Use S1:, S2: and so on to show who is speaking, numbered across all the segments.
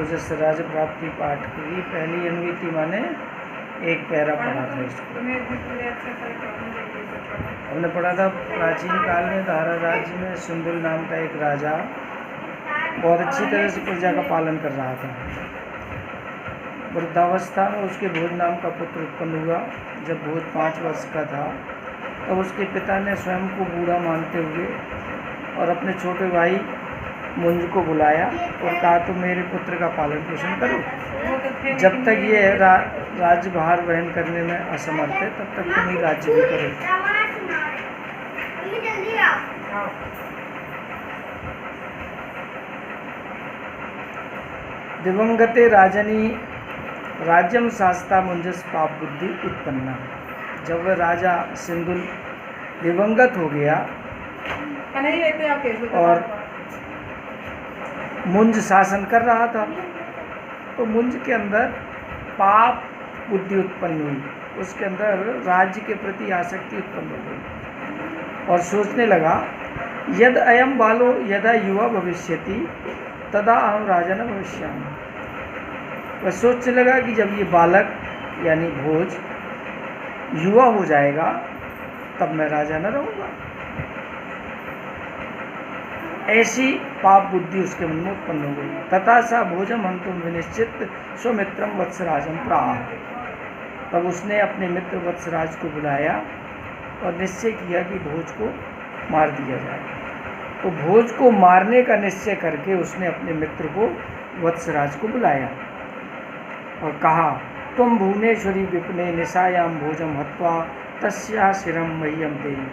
S1: भोजस राज प्राप्ति पाठ की पहली अनुवृत्ति माने एक पैरा पढ़ा था इसको। हमने पढ़ा था प्राचीन काल में धारा राज्य में सुंदुल नाम का एक राजा बहुत अच्छी तरह से प्रजा का पालन कर रहा था। वृद्धावस्था में उसके भोज नाम का पुत्र उत्पन्न हुआ। जब भोज 5 वर्ष का था तब उसके पिता ने स्वयं को बूढ़ा मानते हुए और अपने छोटे भाई मुंज को बुलाया और कहा तुम मेरे पुत्र का पालन पोषण करो। जब तक ये राज्य भार वहन करने में असमर्थ है तब तक तुम ही राज्य भी करो। दिवंगते राजनी राज्यम शास्ता मुंजस पाप बुद्धि उत्पन्ना। जब वह राजा सिंधुल दिवंगत हो गया और मुंज शासन कर रहा था तो मुंज के अंदर पाप बुद्धि उत्पन्न हुई। उसके अंदर राज्य के प्रति आसक्ति उत्पन्न हो गई और सोचने लगा यद अयम बालो यदा युवा भविष्यति तदा अहम राजा न भविष्यामि। वह सोचने लगा कि जब ये बालक यानी भोज युवा हो जाएगा तब मैं राजा न रहूँगा। ऐसी पाप बुद्धि उसके मन में उत्पन्न हो गई। तथा सा भोजम हंतुम विनिश्चित स्वमित्रम वत्सराजम प्राह। तब उसने अपने मित्र वत्सराज को बुलाया और निश्चय किया कि भोज को मार दिया जाए। तो भोज को मारने का निश्चय करके उसने अपने मित्र को वत्सराज को बुलाया और कहा तुम भुवनेश्वरी विपने निशायाम भोजम हत्वा तस्या शिरम मह्यम देई।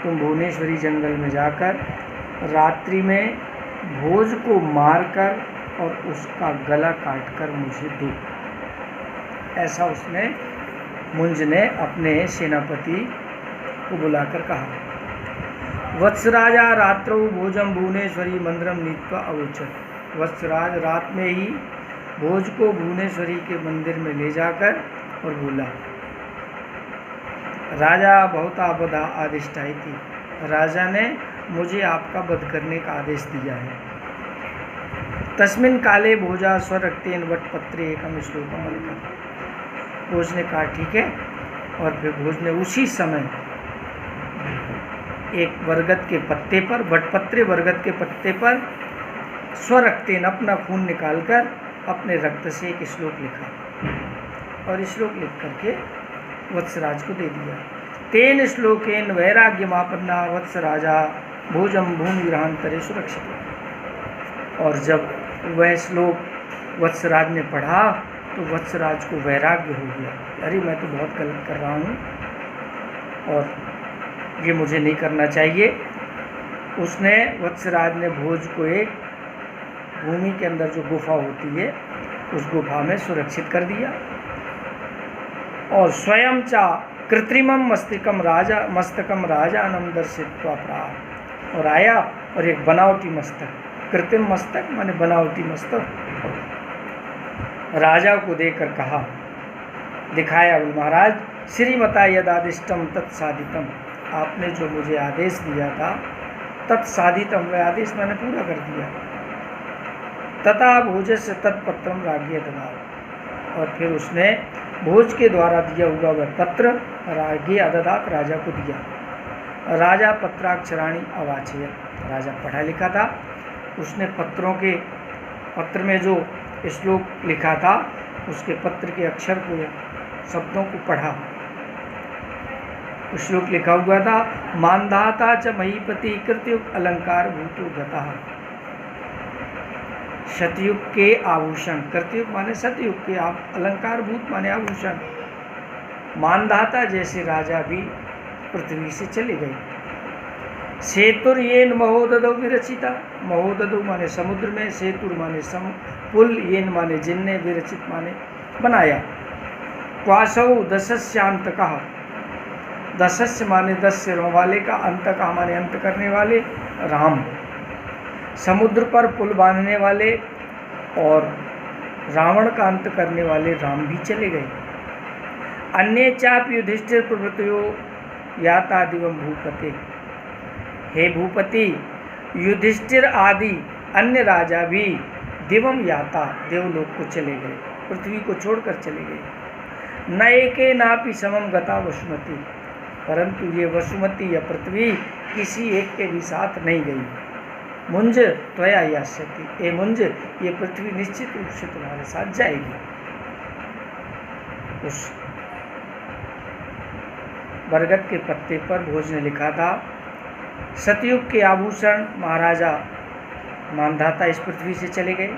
S1: तुम भुवनेश्वरी जंगल में जाकर रात्रि में भोज को मारकर और उसका गला काटकर मुझे दो। ऐसा उसने मुंज ने अपने सेनापति को बुलाकर कहा। वत्सराजा रात्रौ भोजम भुवनेश्वरी मंदिरम नीत्वा अवोचत। वत्सराज रात में ही भोज को भुवनेश्वरी के मंदिर में ले जाकर और बोला राजा बहुत आबदा आदिष्टाई थी। राजा ने मुझे आपका वध करने का आदेश दिया है। तस्मिन काले भोजा स्वरक्तेन वटपत्रे एकम श्लोकम लिखा। भोज ने कहा ठीक है और फिर भोज ने उसी समय एक बरगद के पत्ते पर वटपत्रे बरगद के पत्ते पर स्वरक्तेन अपना खून निकालकर अपने रक्त से एक श्लोक लिखा और श्लोक लिख करके वत्सराज को दे दिया। तेन श्लोकेन वैराग्यमापन्ना वत्सराजा भोजम भूमि ग्रहांतरे सुरक्षित। और जब वह श्लोक वत्सराज ने पढ़ा तो वत्सराज को वैराग्य हो गया। अरे मैं तो बहुत गलत कर रहा हूँ और ये मुझे नहीं करना चाहिए। उसने वत्सराज ने भोज को एक भूमि के अंदर जो गुफा होती है उस गुफा में सुरक्षित कर दिया और स्वयं चा कृत्रिमम मस्तकम राजानम दर्शित्वा प्राह। और आया और एक बनावटी मस्तक, कृत्रिम मस्तक माने बनावटी मस्तक राजा को देकर कहा दिखाया महाराज श्रीमता यदादिष्टम तत्साधितम। आपने जो मुझे आदेश दिया था तत्साधितम, वह आदेश मैंने पूरा कर दिया। तथा भोजस्य तत्पत्रम राज्ञे ददात। और फिर उसने भोज के द्वारा दिया हुआ वह पत्र राज्ञे अददात राजा को दिया। राजा पत्राक्षराणी अवाचयत। राजा पढ़ा लिखा था, उसने पत्र में जो श्लोक लिखा था उसके पत्र के अक्षर को शब्दों को पढ़ा। श्लोक लिखा हुआ था मानधाता च महीपति कृतयुग अलंकार भूतो गतः। शतयुग के आभूषण, कृतयुग माने सतयुग के अलंकार भूत माने आभूषण। मानधाता जैसे राजा भी पृथ्वी से चले गए। सेतुर येन महोदधौ विरचिता। महोदधौ माने समुद्र में, सेतुर माने पुल, येन माने जिनने, विरचित माने बनाया। क्वासौ दशस्यांत कहा। दशस्य माने 10 सिरों वाले का, अंत का माने अंत करने वाले राम। समुद्र पर पुल बांधने वाले और रावण का अंत करने वाले राम भी चले गए। अन्य चाप युधिष्ठिर प्रभृतयो याता दिवम भूपते। हे भूपति, युधिष्ठिर आदि अन्य राजा भी दिवम याता, देवलोक को चले गए, पृथ्वी को छोड़कर चले गए। न एके नापि समम गता वसुमती, परंतु ये वसुमती या पृथ्वी किसी एक के भी साथ नहीं गई। मुंज त्वया यास्यति, ए मुंज, ये पृथ्वी निश्चित रूप से तुम्हारे साथ जाएगी। उस बरगद के पत्ते पर भोज ने लिखा था, सतयुग के आभूषण महाराजा मानधाता इस पृथ्वी से चले गए।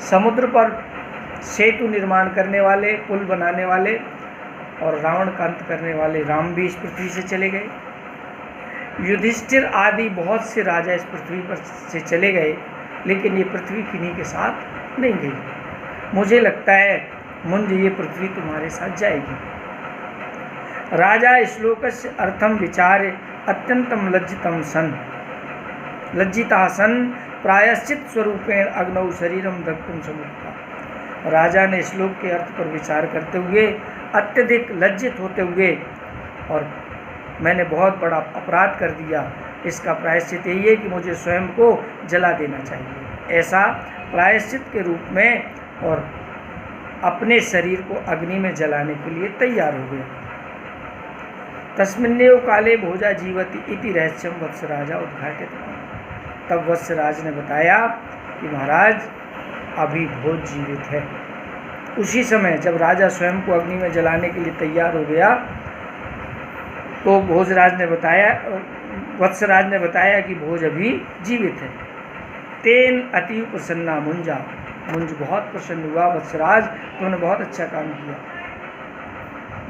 S1: समुद्र पर सेतु निर्माण करने वाले, पुल बनाने वाले और रावण का अंत करने वाले राम भी इस पृथ्वी से चले गए। युधिष्ठिर आदि बहुत से राजा इस पृथ्वी पर से चले गए, लेकिन ये पृथ्वी किन्हीं के साथ नहीं गई। मुझे लगता है मुंज, ये पृथ्वी तुम्हारे साथ जाएगी। राजा श्लोकस्य अर्थम विचार्य अत्यंतम लज्जिता सन प्रायश्चित स्वरूपेण अग्नौ शरीरम दग्धुम समुद्धा। राजा ने श्लोक के अर्थ पर विचार करते हुए अत्यधिक लज्जित होते हुए, और मैंने बहुत बड़ा अपराध कर दिया, इसका प्रायश्चित यही है कि मुझे स्वयं को जला देना चाहिए। ऐसा प्रायश्चित के रूप में और अपने शरीर को अग्नि में जलाने के लिए तैयार हो गया। तस्मिन्नेव काले भोजा जीवति इति रहस्यम वत्सराजा उद्घाटित। तब वत्सराज ने बताया कि महाराज अभी भोज जीवित है। उसी समय जब राजा स्वयं को अग्नि में जलाने के लिए तैयार हो गया, तो वत्सराज ने बताया कि भोज अभी जीवित है। तेन अति प्रसन्ना मुंजा, मुंज बहुत प्रसन्न हुआ, वत्सराज तुमने बहुत अच्छा काम किया।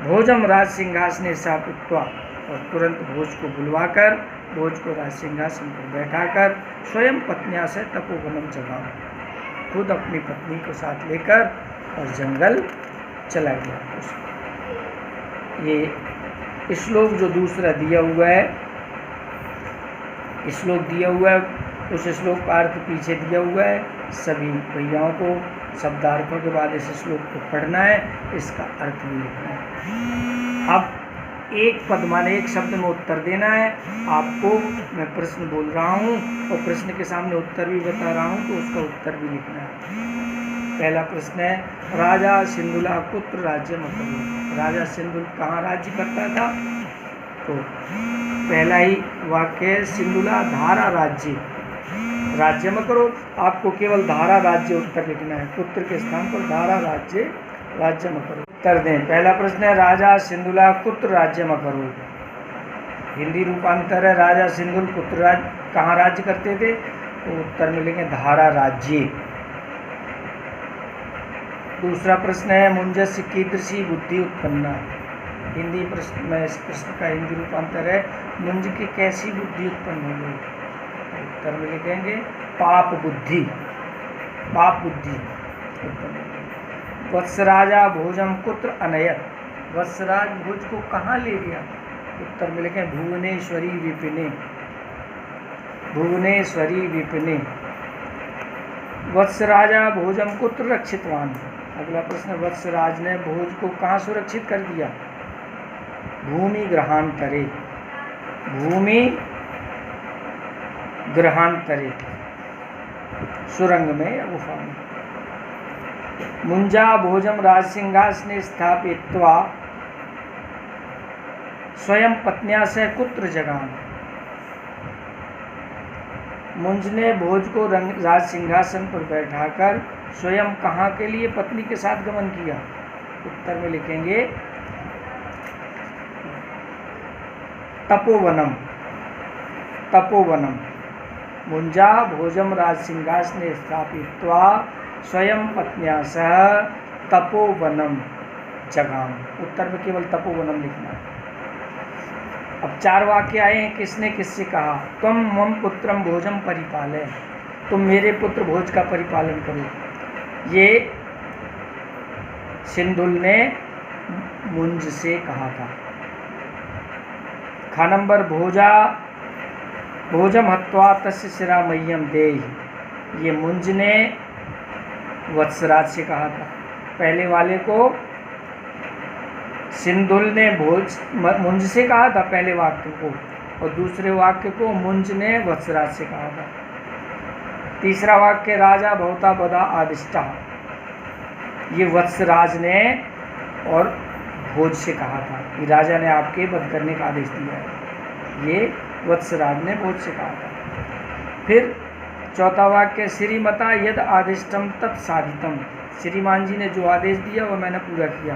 S1: भोजम राज सिंहासने स्थापित्वा, और तुरंत भोज को बुलवाकर भोज को राज सिंहासन पर बैठाकर स्वयं पत्निया से तपोवनम चला, खुद अपनी पत्नी को साथ लेकर और जंगल चला गया। ये श्लोक जो दूसरा दिया हुआ है, श्लोक दिया हुआ है, उस श्लोक का अर्थ पीछे दिया हुआ है। सभी भैयाओं को शब्दार्थों के बाद इस श्लोक को पढ़ना है, इसका अर्थ भी लिखना है। अब एक पद माने एक शब्द में उत्तर देना है आपको। मैं प्रश्न बोल रहा हूँ और प्रश्न के सामने उत्तर भी बता रहा हूँ, तो उसका उत्तर भी लिखना है। पहला प्रश्न है, राजा सिंधुला कुत्र राज्य मतलब, राजा सिंधुल कहाँ राज्य करता था? तो पहला ही वाक्य, सिंधुला धारा राज्य, राज्य में करो। आपको केवल धारा राज्य उत्तर लिखना है, पुत्र के स्थान पर धारा राज्य, राज्य में करो उत्तर दें। पहला प्रश्न है, राजा सिंधुला कुत्र राज्य में करो। हिंदी रूपांतर है, राजा सिंधुल कुत्र कहाँ राज्य करते थे? तो उत्तर मिलेंगे धारा राज्य। दूसरा प्रश्न है, मुंजस्य कीदृशी बुद्धि उत्पन्ना। हिंदी प्रश्न में इस प्रश्न का हिंदी रूपांतर है, मुंज की कैसी बुद्धि उत्पन्न हो गई? उत्तर में लिखेंगे पाप बुद्धि, पाप बुद्धि उत्पन्न। वत्सराजा भोजम कुत्र अनयत, वत्सराज भोज को कहाँ ले गया? उत्तर में लिखें भुवनेश्वरी विपिने, भुवनेश्वरी विपिने। वत्सराजा भोजम कुत्र रक्षितवान। अगला प्रश्न, वत्सराज ने भोज को कहाँ सुरक्षित कर दिया? भूमि ग्रहांतरे, भूमि ग्रहांतरे, सुरंग में या गुफा में। मुंजा भोजम राज सिंहासने स्थापित्वा स्वयं पत्निया से कुत्र जगाम। मुंज ने भोज को राज सिंहासन पर बैठाकर स्वयं कहाँ के लिए पत्नी के साथ गमन किया? उत्तर में लिखेंगे तपोवनम, तपोवनम। मुंजा भोजम राज सिंहासने स्थापित्वा स्वयं पत्निया सह तपोवनम जगाम। उत्तर में केवल तपोवनम लिखना है। अब चार वाक्य आए हैं, किसने किससे कहा? तुम मम पुत्रम भोजम परिपालय, तुम मेरे पुत्र भोज का परिपालन करो। ये सिंधुल ने मुंज से कहा था। खा नंबर, भोजम हत्वा तस्य शिरा मह्यम देहि, ये मुंज ने वत्सराज से कहा था। पहले वाले को सिंधुल ने मुंज से कहा था पहले वाक्य को, और दूसरे वाक्य को मुंज ने वत्सराज से कहा था। तीसरा वाक्य राजा भवता बदा आदिष्टा, ये वत्सराज ने और भोज से कहा था कि राजा ने आपके वध करने का आदेश दिया है, ये वत्सराज ने भोज से कहा था। फिर चौथा वाक्य श्रीमता यद आदिष्टम तत्साधितम, श्रीमान जी ने जो आदेश दिया वो मैंने पूरा किया,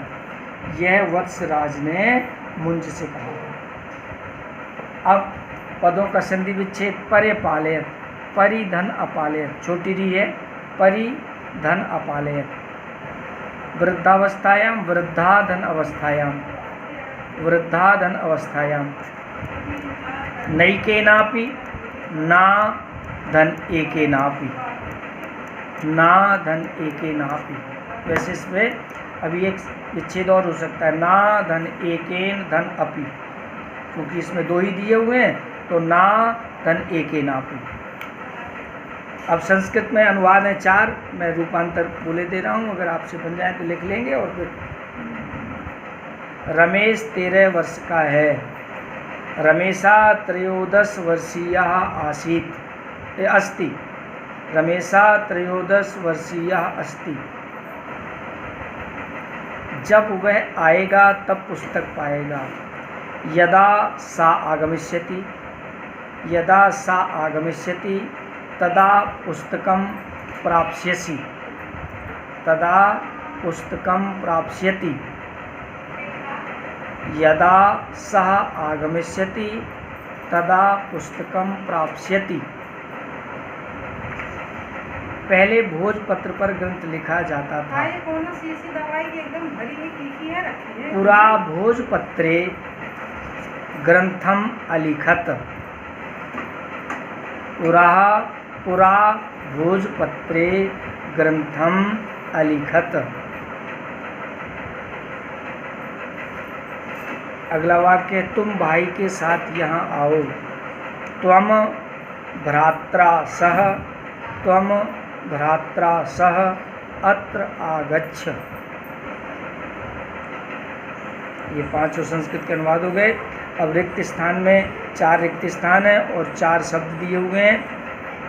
S1: यह वत्सराज ने मुंज से कहा। अब पदों का संधि विच्छेद परे पालयत, परिधन अपालयत, छोटी री है, परिधन अपालयत, वृद्धावस्थायाम वृद्धाधन अवस्थायाम, वृद्धाधन अवस्थायाम, नैकेनापि ना धन एकेनापि, ना धन एकेनापि। वैसे इसमें अभी एक विच्छेद और हो सकता है, ना धन एकेन धन अपि, क्योंकि इसमें दो ही दिए हुए हैं, तो ना धन एकेनापि। अब संस्कृत में अनुवाद है 4, मैं रूपांतर बोले दे रहा हूँ, अगर आपसे बन जाए तो लिख लेंगे। और फिर रमेश 13 वर्ष का है, रमेशा 13 वर्षीय आसीत अस्ति, रमेशा 13 वर्षीय अस्ति, जब वह आएगा तब पुस्तक पाएगा। यदा सा आगमिष्यति, यदा सा आगमिष्यति तदा पुस्तकं प्राप्स्यसि, तदा पुस्तकं प्राप्स्यति, यदा सः आगमिष्यति तदा पुस्तकं प्राप्स्यति। पहले भोजपत्र पर ग्रंथ लिखा जाता था। पुरा भोजपत्रे ग्रंथम अलिखत, पुरा भोजपत्रे ग्रंथम अलिखत। अगला वाक्य, तुम भाई के साथ यहाँ आओ, त्वम भ्रात्रा सह, त्वम भ्रात्रा सह अत्र आगच्छ। ये 5 संस्कृत के अनुवाद हो गए। अब रिक्त स्थान में 4 रिक्त स्थान है और 4 शब्द दिए हुए हैं।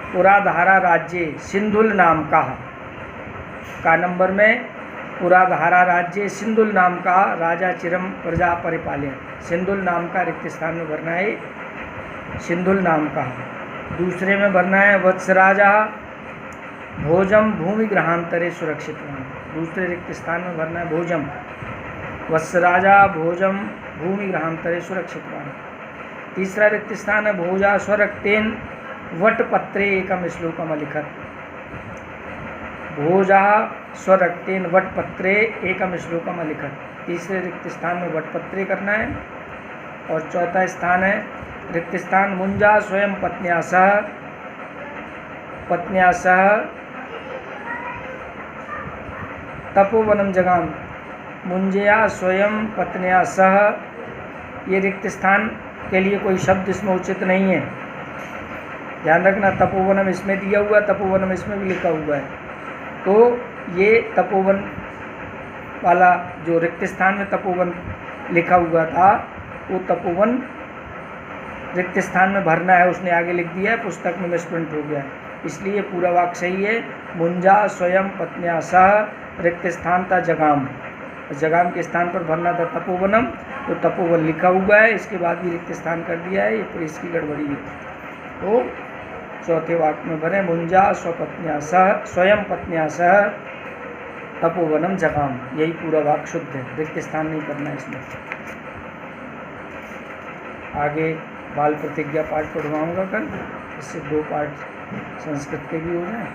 S1: पुराधारा राज्य सिंधुल नाम का नंबर में, पुराधारा राज्य सिंधुल नाम का राजा चिरम प्रजा परिपाल्य, सिंधुल नाम का रिक्त स्थान में भरना है, सिंधुल नाम का। दूसरे में भरना है वत्सराजा भोजम भूमि ग्रहांतरे सुरक्षित, दूसरे रिक्त स्थान में भरना है भोजम, वत्सराजा भोजम भूमि ग्रहांतरे सुरक्षित। तीसरा रिक्त स्थान है भोजा स्वरक्तेन वटपत्रे एकम श्लोकम अलिखत, भोजा स्वरक्तेन वटपत्रे एकम श्लोकम अलिखत। तीसरे रिक्त स्थान में वटपत्रे करना है। और चौथा स्थान है रिक्त स्थान मुंजा स्वयं पत्न्या सह तपोवनम जगाम, मुंजया स्वयं पत्न्या सह। ये रिक्त स्थान के लिए कोई शब्द इसमें उचित नहीं है, ध्यान रखना। तपोवनम इसमें दिया हुआ, तपोवनम इसमें भी लिखा हुआ है, तो ये तपोवन वाला जो रिक्त स्थान में तपोवन लिखा हुआ था, वो तपोवन रिक्त स्थान में भरना है, उसने आगे लिख दिया है, पुस्तक में मिसप्रिंट हो गया है, इसलिए पूरा वाक्य सही है। मुंजा स्वयं पत्न्या सह, रिक्त स्थान था जगाम, जगाम के स्थान पर भरना था तपोवनम, तो तपोवन लिखा हुआ है, इसके बाद भी रिक्त स्थान कर दिया है, ये पूरी इसकी गड़बड़ी है। तो चौथे वाक्य में भरे मुंजा स्वपत्न्या सह, स्वयं पत्न्या सह तपोवनम जगाम, यही पूरा वाक्य शुद्ध है, रिक्त स्थान नहीं करना है इसमें। आगे बाल प्रतिज्ञा पाठ पढ़वाऊँगा कल, इससे 2 पाठ संस्कृत के भी हो जाए।